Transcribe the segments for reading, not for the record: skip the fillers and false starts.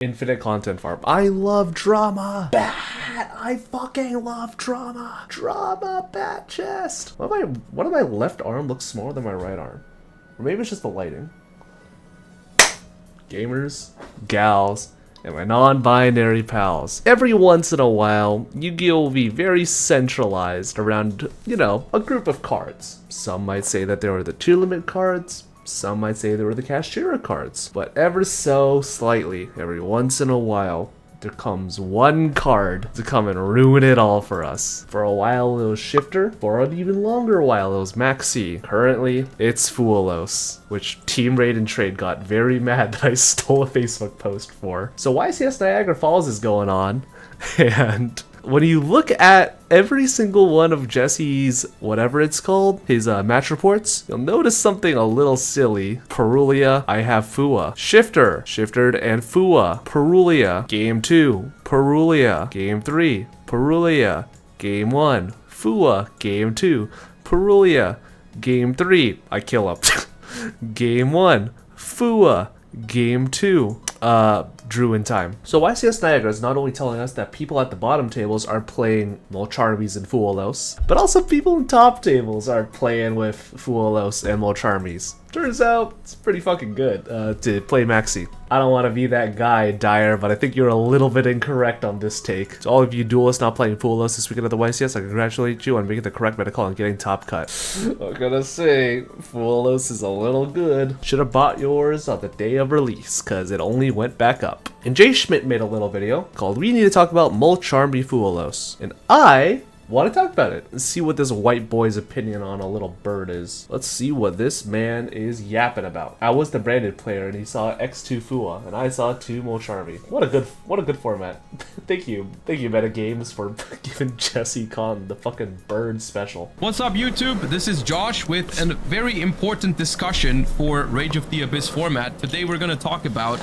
Infinite content farm. I love drama. Bat. I fucking love drama. Drama bat chest. Why do my left arm look smaller than my right arm? Or maybe it's just the lighting. Gamers, gals, and my non-binary pals. Every once in a while, Yu-Gi-Oh will be very centralized around, you know, a group of cards. Some might say that they were the tournament cards. Some might say they were the Kashira cards. But ever so slightly, every once in a while, there comes one card to come and ruin it all for us. For a while it was Shifter, for an even longer while it was Maxi. Currently, it's Fuwaloss, which Team Raid and Trade got very mad that I stole a Facebook post for. So YCS Niagara Falls is going on, and when you look at every single one of Jesse's, whatever it's called, his match reports, you'll notice something a little silly. Perulia, I have Fua. Shifter, Shifted and Fua. Perulia, Game 2. Perulia, Game 3. Perulia, Game 1. Fua, Game 2. Perulia, Game 3. I kill him. Game 1. Fua, Game 2. Drew in time. So YCS Niagara is not only telling us that people at the bottom tables are playing Molcharmies and Fuwaloss, but also people in top tables are playing with Fuwaloss and Molcharmies. Turns out it's pretty fucking good to play Maxi. I don't want to be that guy, Dyer, but I think you're a little bit incorrect on this take. To all of you duelists not playing Fuwaloss this weekend at the YCS, I congratulate you on making the correct meta call and getting top cut. I'm gonna say, Fuwaloss is a little good. Should have bought yours on the day of release, cause it only went back up. And Jay Schmidt made a little video called "We Need to Talk About Molcharmy Fuwaloss," and I want to talk about it and see what this white boy's opinion on a little bird is. Let's see what this man is yapping about. I was the branded player and he saw X2 Fua and I saw 2 Molcharmy. What a good format. Thank you Meta Games for giving Jesse Khan the fucking bird special. What's up YouTube? This is Josh with a very important discussion for Rage of the Abyss format. Today we're gonna talk about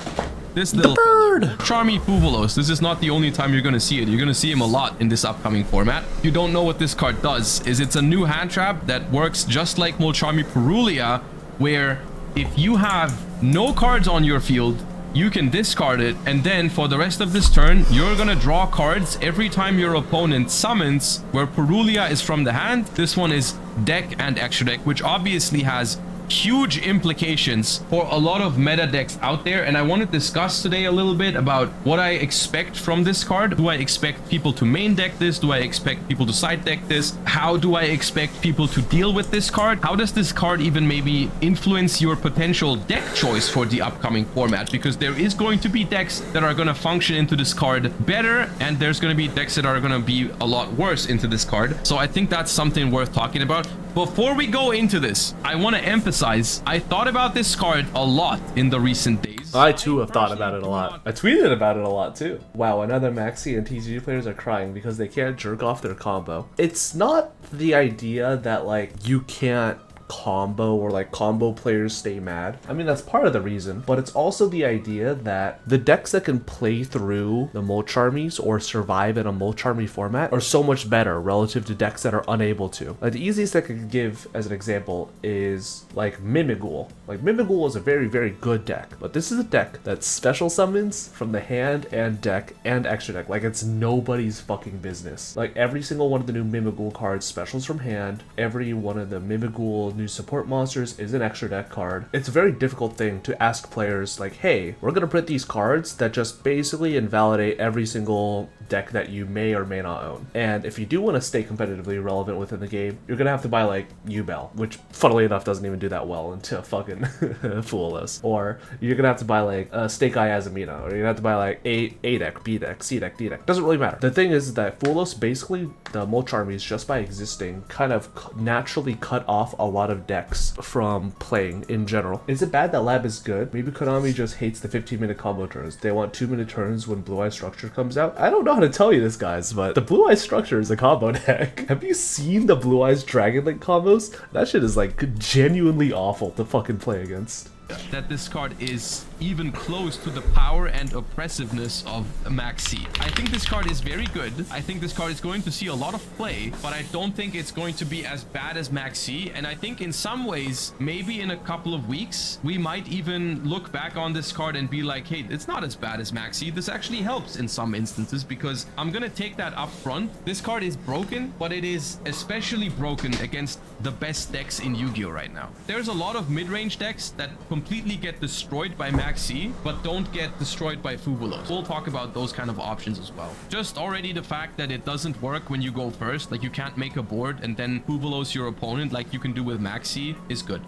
this little bird, Molcharmy Fuwaloss. This is not the only time you're gonna see it. You're gonna see him a lot in this upcoming format. If you don't know what this card does, it's a new hand trap that works just like Molcharmy Perulia, where if you have no cards on your field, you can discard it, and then for the rest of this turn, you're gonna draw cards every time your opponent summons, where Perulia is from the hand. This one is deck and extra deck, which obviously has huge implications for a lot of meta decks out there, and I want to discuss today a little bit about what I expect from this card. Do I expect people to main deck this? Do I expect people to side deck this? How do I expect people to deal with this card? How does this card even maybe influence your potential deck choice for the upcoming format? Because there is going to be decks that are going to function into this card better, and there's going to be decks that are going to be a lot worse into this card. So I think that's something worth talking about. Before we go into this, I want to emphasize, I thought about this card a lot in the recent days. I too have thought about it a lot. I tweeted about it a lot too. Wow, another Maxi and TCG players are crying because they can't jerk off their combo. It's not the idea that like you can't combo or like combo players stay mad. I mean, that's part of the reason, but it's also the idea that the decks that can play through the Molcharmies or survive in a Molcharmy format are so much better relative to decks that are unable to. Like the easiest I could give as an example is like Mimighoul. Like Mimighoul is a very, very good deck, but this is a deck that special summons from the hand and deck and extra deck. Like it's nobody's fucking business. Like every single one of the new Mimighoul cards specials from hand. Every one of the Mimighoul new support monsters is an extra deck card. It's a very difficult thing to ask players like, hey, we're gonna print these cards that just basically invalidate every single deck that you may or may not own. And if you do want to stay competitively relevant within the game, you're gonna have to buy like yugioh, which funnily enough doesn't even do that well into fucking Fuwaloss. Or you're gonna have to buy like Stake Eye Azamina, or you're gonna have to buy like A deck, B deck, C deck, D deck. Doesn't really matter. The thing is that Fuwaloss, basically the Molcharmies, just by existing, kind of naturally cut off a lot of decks from playing in general. Is it bad that Lab is good? Maybe Konami just hates the 15-minute combo turns. They want 2-minute turns when Blue Eye Structure comes out. I don't know how to tell you this, guys, but the Blue Eye Structure is a combo deck. Have you seen the Blue Eyes Dragon Link combos? That shit is like genuinely awful to fucking play against. That this card is even close to the power and oppressiveness of Max C. I think this card is very good. I think this card is going to see a lot of play, but I don't think it's going to be as bad as Max C. And I think in some ways, maybe in a couple of weeks, we might even look back on this card and be like, hey, it's not as bad as Max C. This actually helps in some instances, because I'm gonna take that up front. This card is broken, but it is especially broken against the best decks in Yu-Gi-Oh right now. There's a lot of mid-range decks that completely get destroyed by Max C, but don't get destroyed by Fuwaloss. We'll talk about those kind of options as well. Just already the fact that it doesn't work when you go first, like you can't make a board and then Fuwaloss your opponent like you can do with Max C, is good.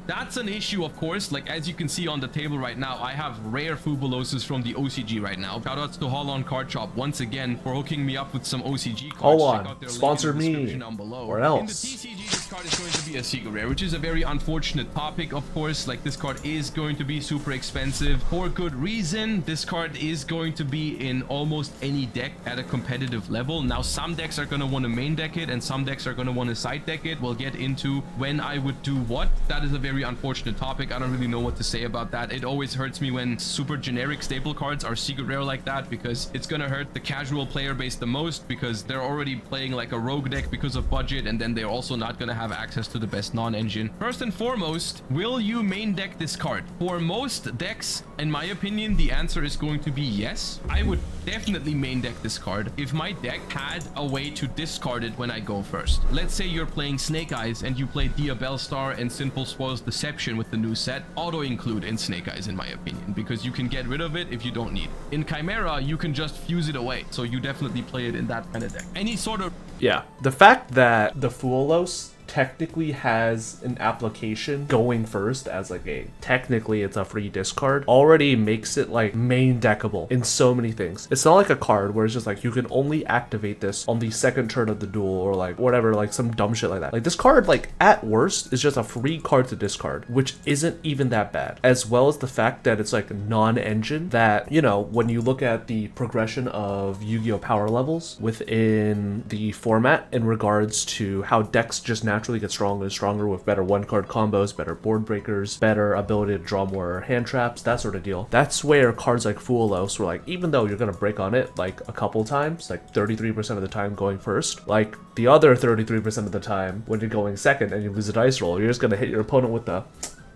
That's an issue, of course. Like, as you can see on the table right now, I have rare Fuwalosses from the OCG right now. Shoutouts to Holon Card Shop once again for hooking me up with some OCG cards. Holon, sponsor me, or else. In the TCG, this card is going to be a secret rare, which is a very unfortunate topic, of course. Like, this card is going to be super expensive for good reason. This card is going to be in almost any deck at a competitive level. Now, some decks are going to want to main deck it, and some decks are going to want to side deck it. We'll get into when I would do what. That is a very unfortunate topic. I don't really know what to say about that. It always hurts me when super generic staple cards are secret rare like that, because it's gonna hurt the casual player base the most, because they're already playing like a rogue deck because of budget, and then they're also not gonna have access to the best non-engine. First and foremost, will you main deck this card? For most decks, in my opinion, the answer is going to be yes. I would definitely main deck this card if my deck had a way to discard it when I go first. Let's say you're playing Snake Eyes and you play Dia Bellstar and Sinful Spoil's Deception with the new set. Auto include in Snake Eyes, in my opinion, because you can get rid of it if you don't need it. In Chimera, you can just fuse it away, so you definitely play it in that kind of deck. Any sort of... Yeah, the fact that the Fuwaloss technically has an application going first as like a technically it's a free discard already makes it like main deckable in so many things. It's not like a card where it's just like you can only activate this on the second turn of the duel or like whatever, like some dumb shit like that. Like this card, like at worst, is just a free card to discard, which isn't even that bad, as well as the fact that it's like non-engine, that, you know, when you look at the progression of Yu-Gi-Oh power levels within the format in regards to how decks just naturally get stronger and stronger with better one-card combos, better board breakers, better ability to draw more hand traps, that sort of deal. That's where cards like Fuwaloss were like, even though you're gonna break on it like a couple times, like 33% of the time going first, like the other 33% of the time when you're going second and you lose a dice roll, you're just gonna hit your opponent with the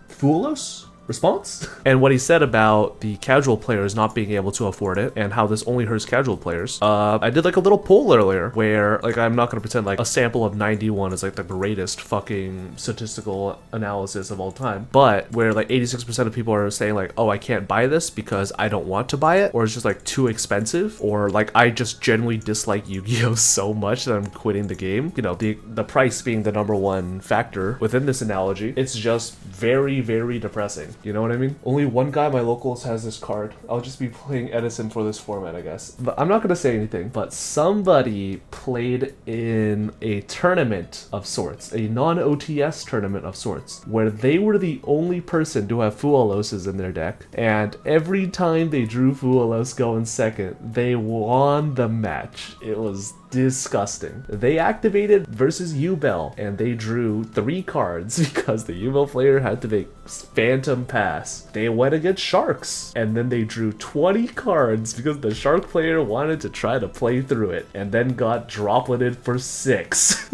Fuwaloss response. And what he said about the casual players not being able to afford it and how this only hurts casual players, I did like a little poll earlier where, like, I'm not gonna pretend like a sample of 91 is like the greatest fucking statistical analysis of all time, but where like 86% of people are saying like, oh, I can't buy this because I don't want to buy it, or it's just like too expensive, or like I just generally dislike Yu-Gi-Oh so much that I'm quitting the game. You know, the price being the #1 factor within this analogy. It's just very, very depressing. You know what I mean? Only one guy in my locals has this card. I'll just be playing Edison for this format, I guess. But I'm not gonna say anything, but somebody played in a tournament of sorts, a non-OTS tournament of sorts, where they were the only person to have Fuwalosses in their deck, and every time they drew Fuwaloss going second, they won the match. It was disgusting. They activated versus Yubel and they drew 3 cards because the Yubel player had to make Phantom Pass. They went against Sharks and then they drew 20 cards because the Shark player wanted to try to play through it and then got dropleted for 6.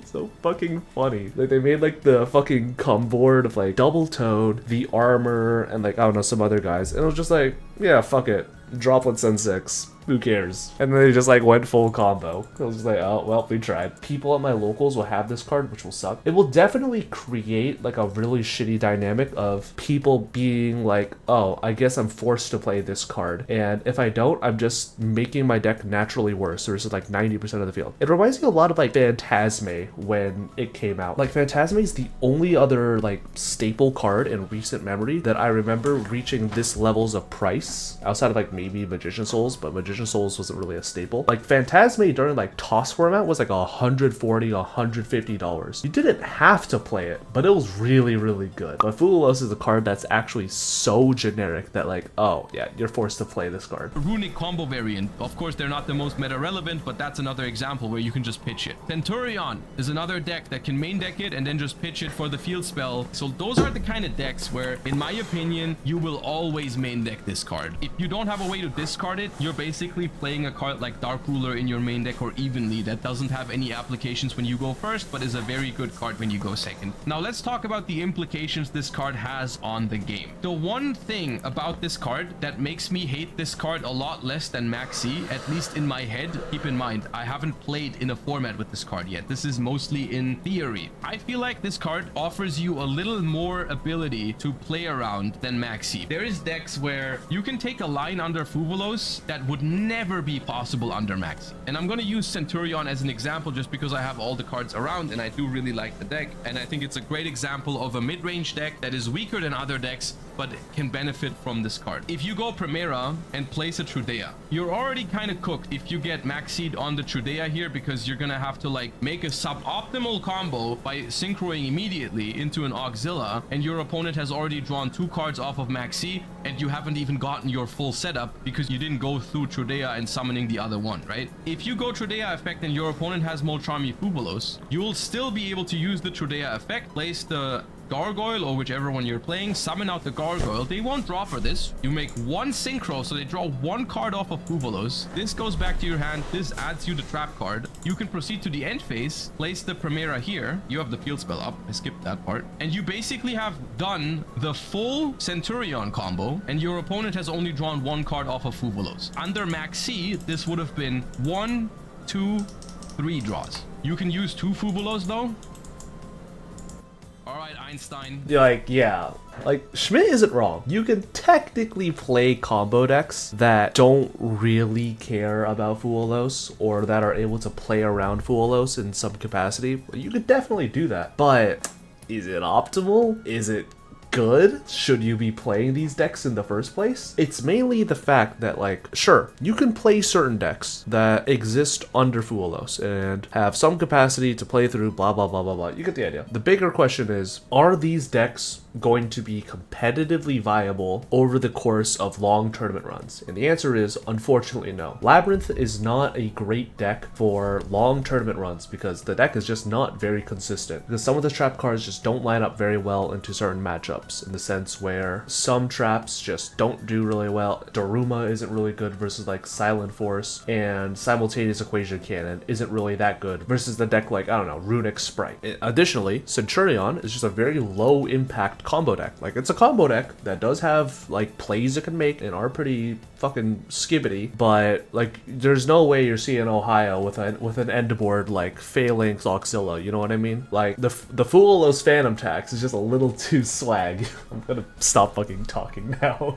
So fucking funny. Like they made like the fucking com board of like Double Toad, the Armor, and like I don't know, some other guys, and it was just like, yeah, fuck it, droplets and 6. Who cares? And then they just like went full combo. I was just like, oh, well, we tried. People at my locals will have this card, which will suck. It will definitely create like a really shitty dynamic of people being like, oh, I guess I'm forced to play this card. And if I don't, I'm just making my deck naturally worse versus like 90% of the field. It reminds me a lot of like Phantasme when it came out. Like Phantasme is the only other like staple card in recent memory that I remember reaching this levels of price outside of like maybe Magician Souls, but Magician Vision Souls wasn't really a staple. Like Phantasme during like toss format was like $140, $150. You didn't have to play it, but it was really, really good. But Fuwaloss is a card that's actually so generic that like, oh yeah, you're forced to play this card. Runic combo variant. Of course, they're not the most meta relevant, but that's another example where you can just pitch it. Centurion is another deck that can main deck it and then just pitch it for the field spell. So those are the kind of decks where, in my opinion, you will always main deck this card. If you don't have a way to discard it, you're basically playing a card like Dark Ruler in your main deck or Evenly that doesn't have any applications when you go first, but is a very good card when you go second. Now let's talk about the implications this card has on the game. The one thing about this card that makes me hate this card a lot less than Maxi, at least in my head, keep in mind, I haven't played in a format with this card yet. This is mostly in theory. I feel like this card offers you a little more ability to play around than Maxi. There is decks where you can take a line under Fuwaloss that would never be possible under Maxi. And I'm going to use Centurion as an example just because I have all the cards around and I do really like the deck. And I think it's a great example of a mid-range deck that is weaker than other decks, but can benefit from this card. If you go Primera and place a Trudea, you're already kind of cooked if you get Maxied on the Trudea here, because you're gonna have to like make a suboptimal combo by synchroing immediately into an Auxilla, and your opponent has already drawn 2 cards off of Maxi, and you haven't even gotten your full setup because you didn't go through Trudea and summoning the other one, right? If you go Trudea effect and your opponent has Molcharmy Fuwaloss, you will still be able to use the Trudea effect, place the Gargoyle or whichever one you're playing, summon out the Gargoyle. They won't draw for this. You make 1 synchro, so they draw 1 card off of Fuwaloss. This goes back to your hand. This adds you the trap card. You can proceed to the end phase, place the Primera here. You have the field spell up. I skipped that part. And you basically have done the full Centurion combo, and your opponent has only drawn 1 card off of Fuwaloss. Under Maxi, this would have been 1, 2, 3 draws. You can use 2 Fuwaloss though. All right, Einstein. Yeah, like Schmidt isn't wrong. You can technically play combo decks that don't really care about Fuwaloss or that are able to play around Fuwaloss in some capacity. You could definitely do that, but is it optimal? Is it good? Should you be playing these decks in the first place? It's mainly the fact that, like, sure, you can play certain decks that exist under Fuwaloss and have some capacity to play through blah blah blah blah blah. You get the idea. The bigger question is, are these decks going to be competitively viable over the course of long tournament runs? And the answer is, unfortunately, no. Labyrinth is not a great deck for long tournament runs because the deck is just not very consistent. Because some of the trap cards just don't line up very well into certain matchups, in the sense where some traps just don't do really well. Daruma isn't really good versus like Silent Force, and Simultaneous Equation Cannon isn't really that good versus the deck like, I don't know, Runic Sprite. Additionally, Centurion is just a very low impact combo deck. Like, it's a combo deck that does have like plays it can make and are pretty fucking skibbity, but like there's no way you're seeing Ohio with an end board like Phalanx Auxilla, you know what I mean? Like the Fuwaloss Phantom Tax is just a little too swag. I'm gonna stop fucking talking now.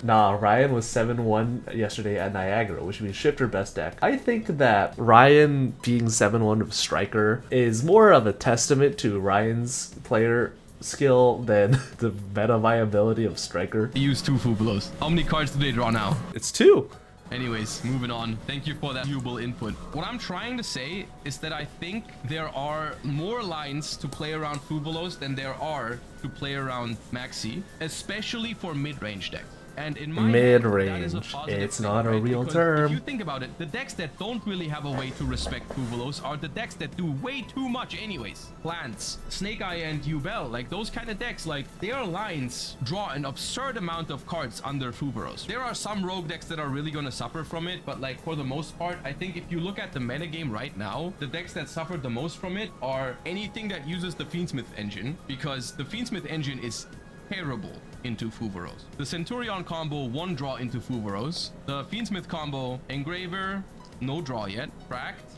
Nah, Ryan was 7-1 yesterday at Niagara, which means Shifter best deck. I think that Ryan being 7-1 with Striker is more of a testament to Ryan's player skill than the meta viability of Striker. They use 2 Fuwaloss. How many cards do they draw now? It's 2. Anyways, moving on. Thank you for that valuable input. What I'm trying to say is that I think there are more lines to play around Fuwaloss than there are to play around Maxi, especially for mid-range decks. And in my mid-range, it's not a real term. If you think about it, the decks that don't really have a way to respect Fuwaloss are the decks that do way too much anyways. Plants, Snake Eye and Yubel, like those kind of decks, like their lines draw an absurd amount of cards under Fuwaloss. There are some rogue decks that are really going to suffer from it, but like for the most part, I think if you look at the metagame right now, the decks that suffered the most from it are anything that uses the Fiendsmith engine, because the Fiendsmith engine is terrible into Fuwaloss. The Centurion combo, 1 draw into Fuwaloss. The Fiendsmith combo, Engraver, no draw yet. Cracked,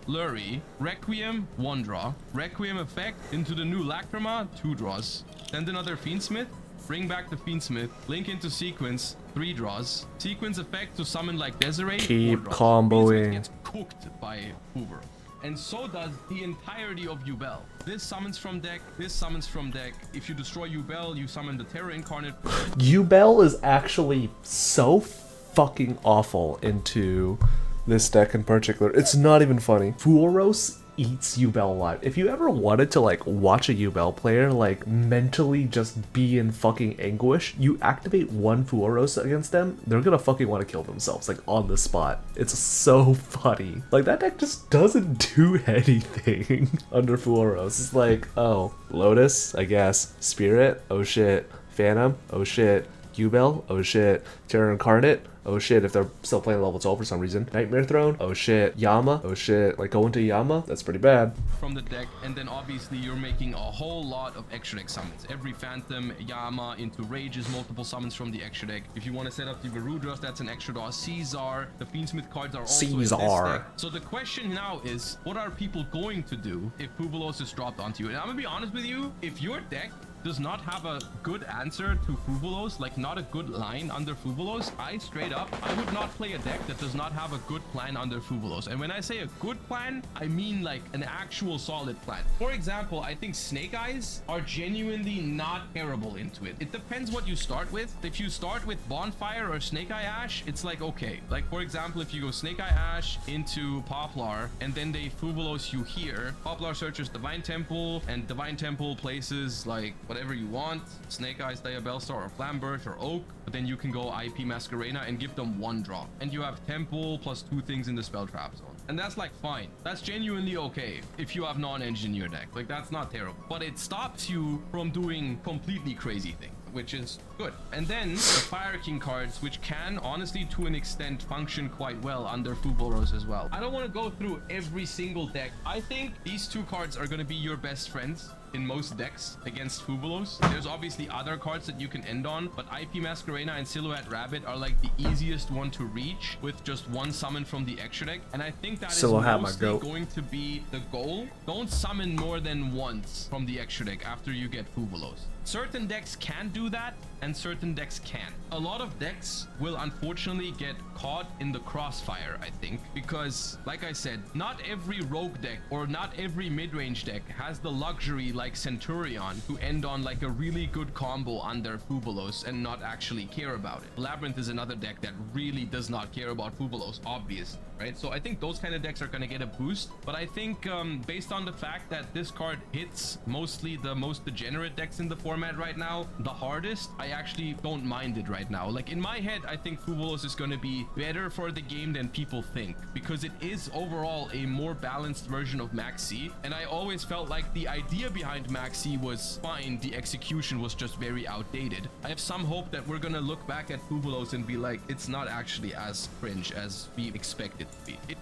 Lurie, Requiem, 1 draw. Requiem effect into the new Lacrima, 2 draws. Send another Fiendsmith, bring back the Fiendsmith, link into Sequence, 3 draws. Sequence effect to summon like Desiree, keep 4 draws. comboing. Fiendsmith gets cooked by Fuwaloss. And so does the entirety of Yubel. This summons from deck, this summons from deck. If you destroy Yubel, you summon the Terror Incarnate. Yubel is actually so fucking awful into this deck in particular. It's not even funny. Fuwaloss eats Yubel alive. If you ever wanted to like watch a Yubel player like mentally just be in fucking anguish, you activate one Fuwaloss against them, they're gonna fucking want to kill themselves like on the spot. It's so funny. Like that deck just doesn't do anything under Fuwaloss. It's like, oh, Lotus, I guess. Spirit, oh shit. Phantom, oh shit. Yubel, oh shit. Terror Incarnate, oh shit, if they're still playing level 12 for some reason. Nightmare Throne, oh shit. Yama, oh shit. Like go into Yama, that's pretty bad. From the deck, and then obviously you're making a whole lot of extra deck summons. Every Phantom, Yama into Rages, multiple summons from the extra deck. If you want to set up the Varudras, that's an extra draw. Caesar, the Fiendsmith cards are also in this deck. So the question now is, what are people going to do if Fuwaloss is dropped onto you? And I'm gonna be honest with you, if your deck does not have a good answer to Fuwaloss, like not a good line under Fuwaloss, I straight up, I would not play a deck that does not have a good plan under Fuwaloss. And when I say a good plan, I mean like an actual solid plan. For example, I think Snake Eyes are genuinely not terrible into it. It depends what you start with. If you start with Bonfire or Snake Eye Ash, it's like okay. Like for example, if you go Snake Eye Ash into Poplar and then they Fuwaloss you here, Poplar searches Divine Temple and Divine Temple places like whatever you want, Snake Eyes, Diabellstar, or Flamberge, or Oak, but then you can go IP Masquerena and give them one drop. And you have Temple plus 2 things in the spell trap zone. And that's like fine. That's genuinely okay if you have non-engineer deck. Like that's not terrible. But it stops you from doing completely crazy things, which is good. And then the Fire King cards, which can honestly to an extent function quite well under Fuwaloss as well. I don't want to go through every single deck. I think these 2 cards are going to be your best friends in most decks against Fuwaloss. There's obviously other cards that you can end on, but IP Masquerena and Silhouette Rabbit are like the easiest one to reach with just 1 summon from the extra deck. And I think that is mostly going to be the goal. Don't summon more than once from the extra deck after you get Fuwaloss. Certain decks can do that and certain decks can't. A lot of decks will unfortunately get caught in the crossfire, I think, because like I said, not every rogue deck or not every mid-range deck has the luxury like Centurion to end on like a really good combo under Fuwaloss and not actually care about it. Labyrinth is another deck that really does not care about Fuwaloss, obvious, right? So I think those kind of decks are going to get a boost, but I think based on the fact that this card hits mostly the most degenerate decks in the format right now the hardest, I actually don't mind it right now. Like in my head, I think Fuwaloss is going to be better for the game than people think, because it is overall a more balanced version of Max C, and I always felt like the idea behind Max C was fine, the execution was just very outdated. I have some hope that we're gonna look back at Fuwaloss and be like, it's not actually as cringe as we expect it to be.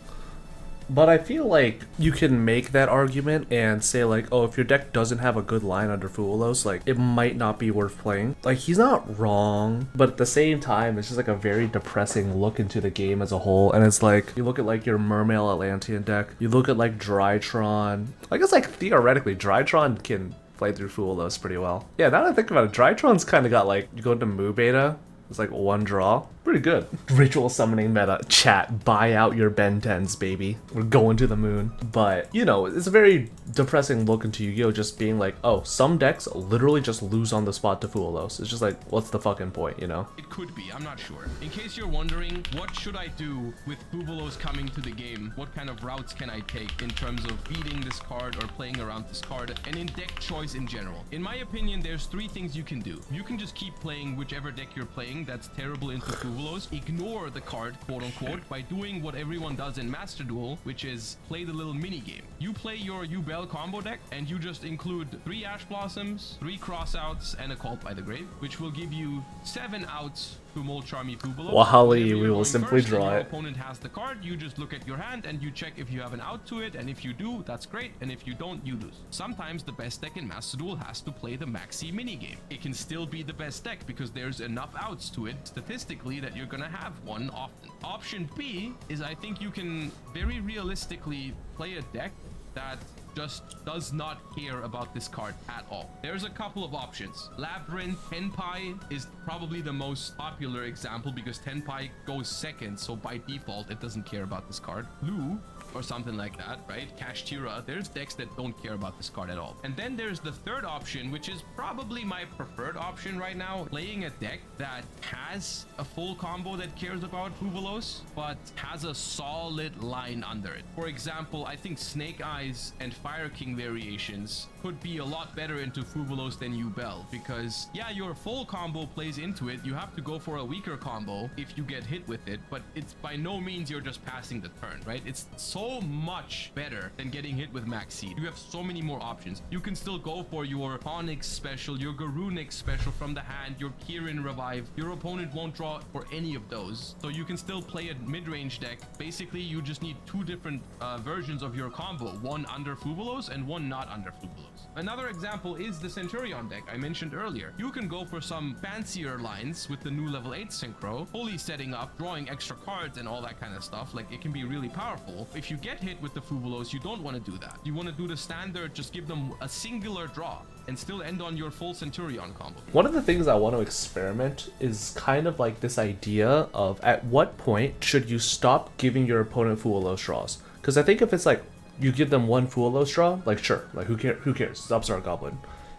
But I feel like you can make that argument and say like, oh, if your deck doesn't have a good line under Fuwaloss, like it might not be worth playing. Like he's not wrong, but at the same time, it's just like a very depressing look into the game as a whole. And it's like, you look at like your Mermail Atlantean deck, you look at like Drytron. I guess like theoretically, Drytron can play through Fuwaloss pretty well. Yeah, now that I think about it, Drytron's kind of got like, you go into Moo Beta, it's like 1 draw. Pretty good. Ritual summoning meta. Chat, buy out your Ben 10s, baby. We're going to the moon. But, you know, it's a very depressing look into Yu-Gi-Oh! Just being like, oh, some decks literally just lose on the spot to Fuwaloss. It's just like, what's the fucking point, you know? It could be, I'm not sure. In case you're wondering, what should I do with Fuwaloss coming to the game? What kind of routes can I take in terms of beating this card or playing around this card? And in deck choice in general. In my opinion, there's 3 things you can do. You can just keep playing whichever deck you're playing that's terrible into Fuwaloss. Ignore the card, quote unquote, by doing what everyone does in Master Duel, which is play the little mini game. You play your Yubel combo deck and you just include 3 Ash Blossoms, 3 Crossouts, and a Cult by the Grave, which will give you 7 outs to Molcharmy Fuwaloss. Wahali, we will simply draw your it. Opponent has the card, you just look at your hand and you check if you have an out to it, and if you do, that's great, and if you don't, you lose. Sometimes the best deck in Master Duel has to play the Maxi minigame. It can still be the best deck because there's enough outs to it statistically that you're gonna have one often. Option B is I think you can very realistically play a deck that just does not care about this card at all. There's a couple of options. Labyrinth, Tenpai is probably the most popular example because Tenpai goes second, so by default it doesn't care about this card. Blue or something like that, right? Kashtira, there's decks that don't care about this card at all. And then there's the third option, which is probably my preferred option right now, playing a deck that has a full combo that cares about Fuwaloss, but has a solid line under it. For example, I think Snake Eyes and Fire King variations could be a lot better into Fuwaloss than Yubel, because yeah, your full combo plays into it. You have to go for a weaker combo if you get hit with it, but it's by no means you're just passing the turn, right? It's so much better than getting hit with Max Seed. You have so many more options. You can still go for your Onyx special, your Garunix special from the hand, your Kirin revive. Your opponent won't draw for any of those, so you can still play a mid-range deck. Basically, you just need two different versions of your combo, one under Fuwaloss and one not under Fuwaloss. Another example is the Centurion deck I mentioned earlier. You can go for some fancier lines with the new level 8 synchro, fully setting up, drawing extra cards and all that kind of stuff. Like, it can be really powerful. If you get hit with the Fuwaloss, you don't want to do that. You want to do the standard, just give them a singular draw and still end on your full Centurion combo. One of the things I want to experiment is kind of like this idea of at what point should you stop giving your opponent Fuwaloss draws? Because I think if it's like you give them one Fuwaloss draw, like sure, like who cares? It's Upstart Goblin.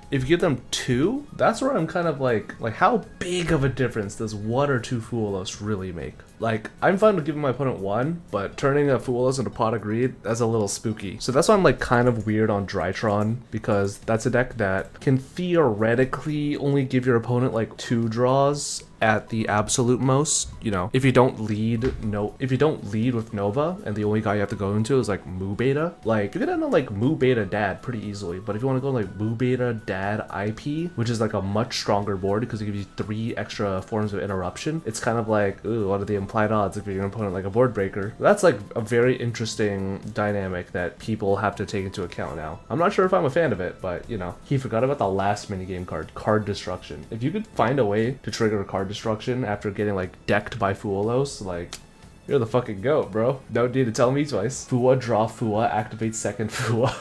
If you give them two, that's where I'm kind of like how big of a difference does one or two Fuwaloss really make? Like, I'm fine with giving my opponent one, but turning a Fuwaloss into Pot of Greed, that's a little spooky. So that's why I'm like kind of weird on Drytron, because that's a deck that can theoretically only give your opponent like two draws at the absolute most. You know, if you don't lead with Nova and the only guy you have to go into is like Mu Beta, like you can end on like Mu Beta Dad pretty easily. But if you want to go like Mu Beta Dad IP, which is like a much stronger board because it gives you 3 extra forms of interruption, it's kind of like, ooh, what are the implied odds if you're an opponent like a board breaker? That's like a very interesting dynamic that people have to take into account now. I'm not sure if I'm a fan of it, but you know, he forgot about the last minigame card destruction. If you could find a way to trigger a card destruction after getting like decked by Fuwaloss, like, you're the fucking goat, bro. No need to tell me twice. Fuwa, draw Fuwa, activate second Fuwa.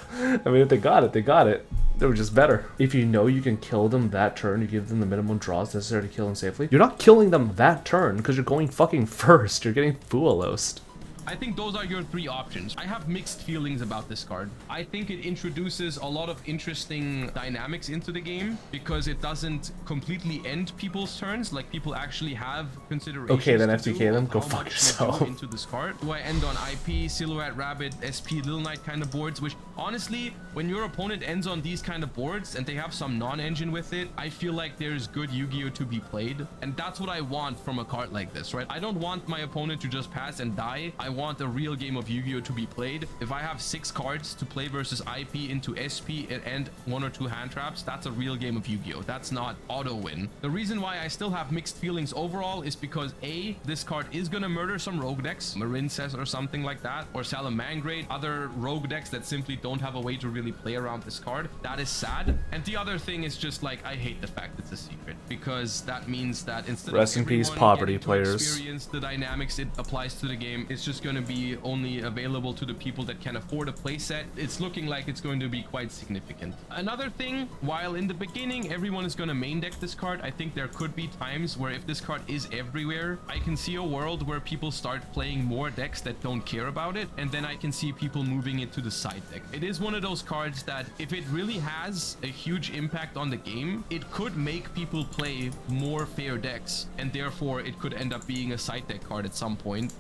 I mean, if they got it, they got it. They were just better. If you know you can kill them that turn, you give them the minimum draws necessary to kill them safely. You're not killing them that turn because you're going fucking first. You're getting Fuwalossed. I think those are your 3 options. I have mixed feelings about this card. I think it introduces a lot of interesting dynamics into the game because it doesn't completely end people's turns. Like, people actually have considerations. Okay, then FTK them. Go fuck yourself. Into this card. Do I end on IP, Silhouette Rabbit, SP, Little Knight kind of boards? Which honestly, when your opponent ends on these kind of boards and they have some non-engine with it, I feel like there's good Yu-Gi-Oh to be played, and that's what I want from a card like this, right? I don't want my opponent to just pass and die. I want a real game of Yu-Gi-Oh to be played. If I have 6 cards to play versus IP into SP and 1 or 2 hand traps, that's a real game of Yu-Gi-Oh. That's not auto win. The reason why I still have mixed feelings overall is because A, this card is gonna murder some rogue decks, Marincess or something like that, or Salamangreat, other rogue decks that simply don't have a way to really play around this card. That is sad. And the other thing is just like, I hate the fact it's a secret, because that means that instead rest of in peace poverty players experience the dynamics it applies to the game, it's just gonna be only available to the people that can afford a playset. It's looking like it's going to be quite significant. Another thing, while in the beginning everyone is going to main deck this card, I think there could be times where if this card is everywhere, I can see a world where people start playing more decks that don't care about it, and then I can see people moving it to the side deck. It is one of those cards that if it really has a huge impact on the game, it could make people play more fair decks, and therefore it could end up being a side deck card at some point.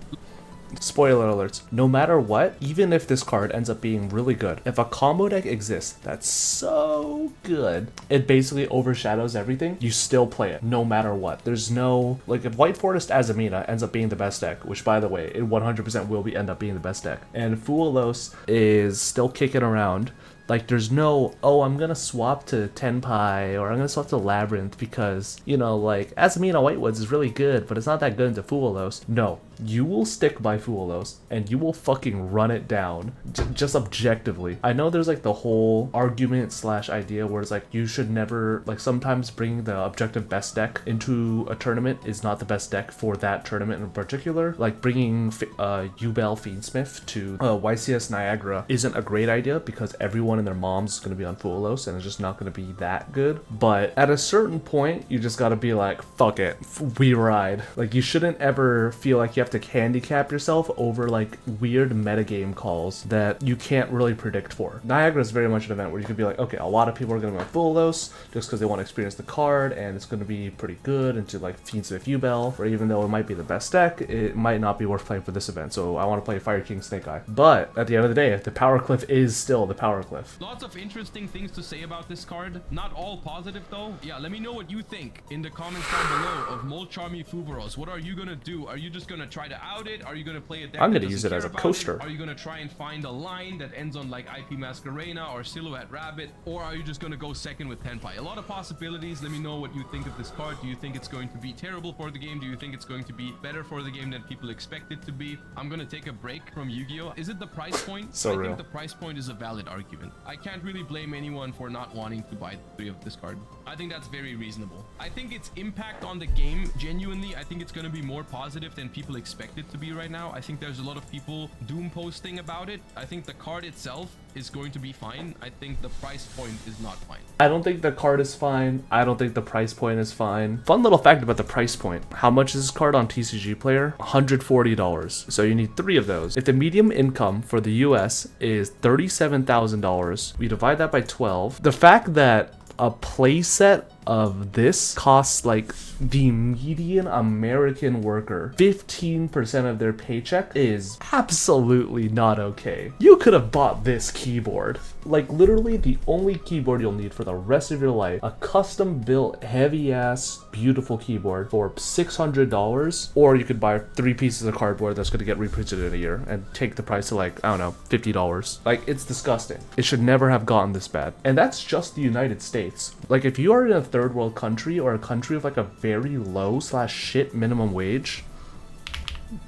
Spoiler alerts. No matter what, even if this card ends up being really good, if a combo deck exists that's so good, it basically overshadows everything, you still play it, no matter what. There's no, like, if White Forest Azamina ends up being the best deck, which by the way, it 100% will end up being the best deck, and Fuwaloss is still kicking around, Like, there's no, oh, I'm gonna swap to Tenpai or I'm gonna swap to Labyrinth because, you know, like, Asamina Whitewoods is really good, but it's not that good into Fuwaloss. No, you will stick by Fuwaloss and you will fucking run it down, just objectively. I know there's like the whole argument slash idea where it's like you should never, like, sometimes bringing the objective best deck into a tournament is not the best deck for that tournament in particular. Like bringing Yubel Fiendsmith to YCS Niagara isn't a great idea because everyone and their moms is going to be on Fuwaloss and it's just not going to be that good. But at a certain point, you just got to be like, fuck it, we ride. Like, you shouldn't ever feel like you have to handicap yourself over like weird metagame calls that you can't really predict for. Niagara is very much an event where you could be like, okay, a lot of people are going to be on Fuwaloss just because they want to experience the card and it's going to be pretty good into like Fiendsmith Yubel, or even though it might be the best deck, it might not be worth playing for this event. So I want to play Fire King Snake Eye. But at the end of the day, the Power Cliff is still the Power Cliff. Lots of interesting things to say about this card. Not all positive though. Yeah, let me know what you think in the comments down below of Molcharmy Fuwaloss. What are you gonna do? Are you just gonna try to out it? Are you gonna play a deck? I'm gonna use it as a coaster. Are you gonna try and find a line that ends on like IP Masquerena or Silhouette Rabbit? Or are you just gonna go second with Tenpai? A lot of possibilities. Let me know what you think of this card. Do you think it's going to be terrible for the game? Do you think it's going to be better for the game than people expect it to be? I'm gonna take a break from Yu-Gi-Oh! Is it the price point? So I real. think the price point is a valid argument. I can't really blame anyone for not wanting to buy 3 of this card. I think that's very reasonable. I think its impact on the game, genuinely, I think it's going to be more positive than people expect it to be right now. I think there's a lot of people doom posting about it. I think the card itself is going to be fine. I think the price point is not fine. I don't think the card is fine. I don't think the price point is fine. Fun little fact about the price point. How much is this card on TCG Player? $140. So you need 3 of those. If the medium income for the US is $37,000, we divide that by 12. The fact that a playset of this costs like the median American worker 15% of their paycheck is absolutely not okay. You could have bought this keyboard. Like, literally the only keyboard you'll need for the rest of your life, a custom built heavy ass beautiful keyboard for $600, or you could buy 3 pieces of cardboard that's going to get reprinted in a year and take the price to like, I don't know, $50. Like, it's disgusting. It should never have gotten this bad. And that's just the United States. Like, if you are in a third world country or a country with like a very low / shit minimum wage,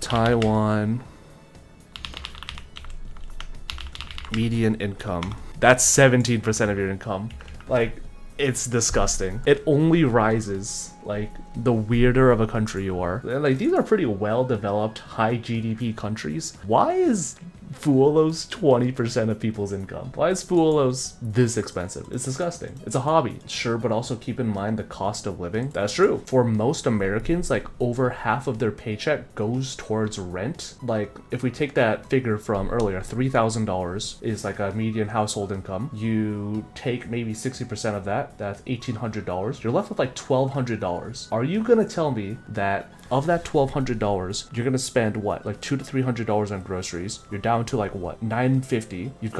Taiwan, median income, that's 17% of your income. Like, it's disgusting. It only rises like the weirder of a country you are. Like, these are pretty well developed high GDP countries. Why is Fuwaloss 20% of people's income? Why is Fuwaloss this expensive? It's disgusting. It's a hobby. Sure, but also keep in mind the cost of living. That's true. For most Americans, like over half of their paycheck goes towards rent. Like, if we take that figure from earlier, $3,000 is like a median household income. You take maybe 60% of that, that's $1,800. You're left with like $1,200. Are you gonna tell me that of that $1,200, you're gonna spend what, like $200 to $300 on groceries? You're down to like what, $950. You've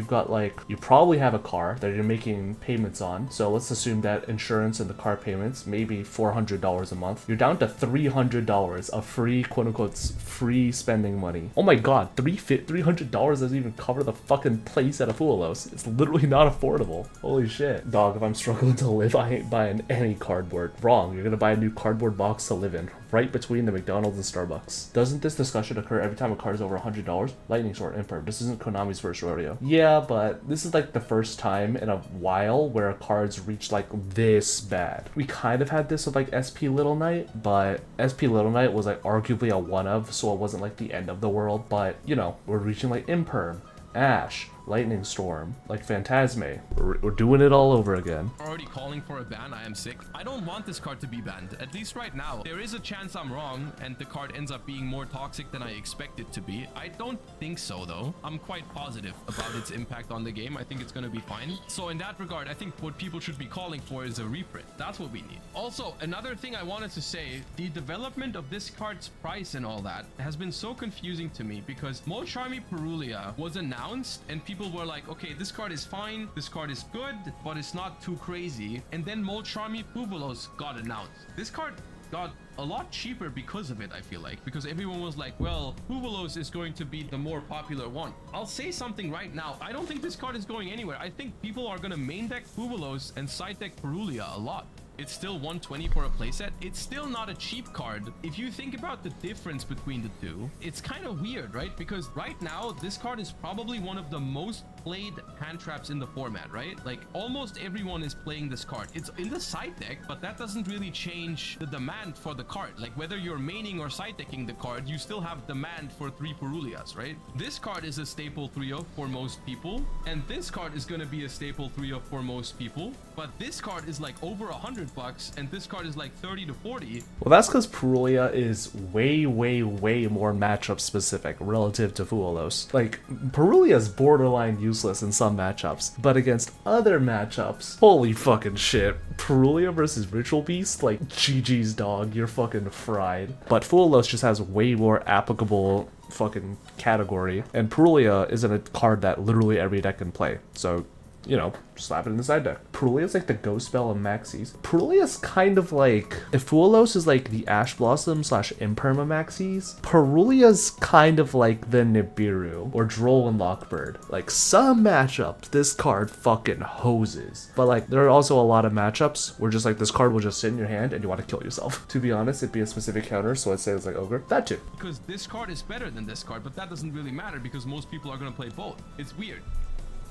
got like, you probably have a car that you're making payments on. So let's assume that insurance and the car payments, maybe $400 a month. You're down to $300 of free, quote unquote, free spending money. Oh my God, $300 doesn't even cover the fucking place at a Fuwaloss. It's literally not affordable. Holy shit. Dog, if I'm struggling to live, I ain't buying any cardboard. Wrong, you're gonna buy a new cardboard box to live in. Right between the McDonald's and Starbucks. Doesn't this discussion occur every time a card is over $100? Lightning Sword, Imperm. This isn't Konami's first rodeo. Yeah, but this is like the first time in a while where a card's reached like this bad. We kind of had this with like SP Little Knight, but SP Little Knight was like arguably a one of, so it wasn't like the end of the world. But, you know, we're reaching like Imperm, Ash, Lightning Storm, like Phantasme. We're doing it all over again. Already calling for a ban. I am sick. I don't want this card to be banned, at least right now. There is a chance I'm wrong and the card ends up being more toxic than I expect it to be. I don't think so though. I'm quite positive about its impact on the game. I think it's going to be fine. So in that regard, I think what people should be calling for is a reprint. That's what we need. Also, another thing I wanted to say, the development of this card's price and all that has been so confusing to me because Molcharmy Perulia was announced and people were like, okay, this card is fine, this card is good, but it's not too crazy. And then Molcharmy Fuwaloss got announced. This card got a lot cheaper because of it, I feel like, because everyone was like, well, Fuwaloss is going to be the more popular one. I'll say something right now. I don't think this card is going anywhere. I think people are going to main deck Fuwaloss and side deck Purulia a lot. It's still 120 for a playset. It's still not a cheap card. If you think about the difference between the two, it's kind of weird, right? Because right now, this card is probably one of the most played hand traps in the format, right? Like almost everyone is playing this card. It's in the side deck, but that doesn't really change the demand for the card. Like whether you're maining or side decking the card, you still have demand for 3 Purulias, right? This card is a staple 3-0 for most people, and this card is going to be a staple 3-0 for most people, but this card is like over $100 and this card is like 30 to 40. Well, that's because Purulia is way more matchup specific relative to Fuwaloss. Like, Purulia is borderline useless in some matchups, but against other matchups, holy fucking shit. Purulia versus Ritual Beast, like, GG's dog, you're fucking fried. But Fuwaloss just has way more applicable fucking category, and Purulia isn't a card that literally every deck can play, so you know, slap it in the side deck. Purulia's like the Ghost Spell of Maxis. Purulia's kind of like, if Fuwaloss is like the Ash Blossom / Imperma Maxis, Purulia's kind of like the Nibiru or Droll and Lockbird. Like some matchups, this card fucking hoses. But like there are also a lot of matchups where just like this card will just sit in your hand and you want to kill yourself. To be honest, it'd be a specific counter, so I'd say it's like Ogre. That too. Because this card is better than this card, but that doesn't really matter because most people are going to play both. It's weird.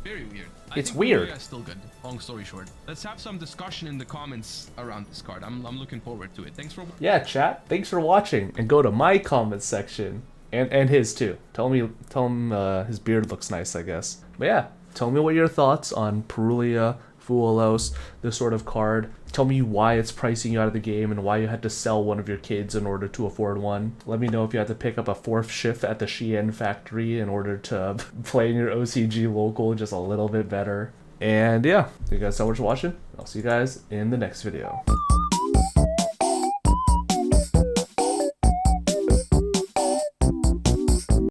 Very weird. It's weird. Yeah, still good. Long story short, let's have some discussion in the comments around this card. I'm looking forward to it. Thanks for yeah, chat. Thanks for watching, and go to my comment section and his too. Tell him his beard looks nice, I guess. But yeah, tell me what your thoughts on Purulia, Fuwaloss, this sort of card. Tell me why it's pricing you out of the game and why you had to sell one of your kids in order to afford one. Let me know if you had to pick up a 4th shift at the Shein factory in order to play in your OCG local just a little bit better. And yeah, thank you guys so much for watching. I'll see you guys in the next video.